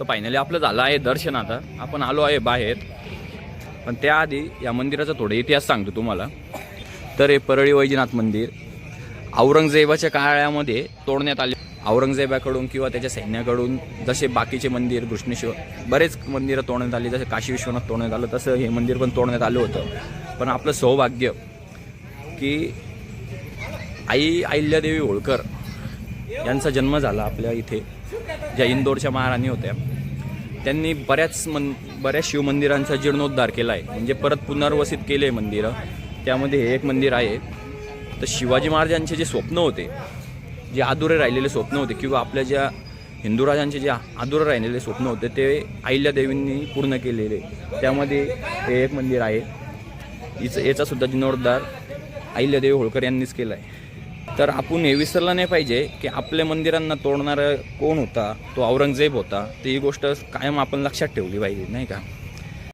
तर फायनली आपलं झालं आहे दर्शन. आता आपण आलो आहे बाहेर, पण त्याआधी या मंदिराचा थोडा इतिहास सांगतो तुम्हाला. तर हे परळी वैजनाथ मंदिर औरंगजेबाच्या काळामध्ये तोडण्यात आले. औरंगजेबाकडून किंवा त्याच्या सैन्याकडून जसे बाकीचे मंदिर घृष्णेश्वर बरेच मंदिरं तोडण्यात आली, जसे काशी विश्वनाथ तोडण्यात आलं, तसं हे मंदिर पण तोडण्यात आलं होतं. पण आपलं सौभाग्य की आई अहिल्यादेवी होळकर यांचा जन्म झाला आपल्या इथे, ज्या इंदोरच्या महाराणी होत्या. त्यांनी बऱ्याच शिवमंदिरांचा जीर्णोद्धार केला आहे, म्हणजे परत पुनर्वसित केले मंदिरं. त्यामध्ये हे एक मंदिर आहे. तर शिवाजी महाराजांचे जे स्वप्न होते, जे अधुरे राहिलेले स्वप्न होते, किंवा आपल्या ज्या हिंदू राजांचे जे अधुरे राहिलेले स्वप्न होते, ते अहिल्यादेवींनी पूर्ण केलेले. त्यामध्ये हे एक मंदिर आहे. याचा सुद्धा जीर्णोद्धार अहिल्यादेवी होळकर यांनीच केला आहे. तर आपण हे विसरलं नाही पाहिजे की आपल्या मंदिरांना तोडणारा कोण होता, तो औरंगजेब होता. ती ही गोष्ट कायम आपण लक्षात ठेवली पाहिजे, नाही का.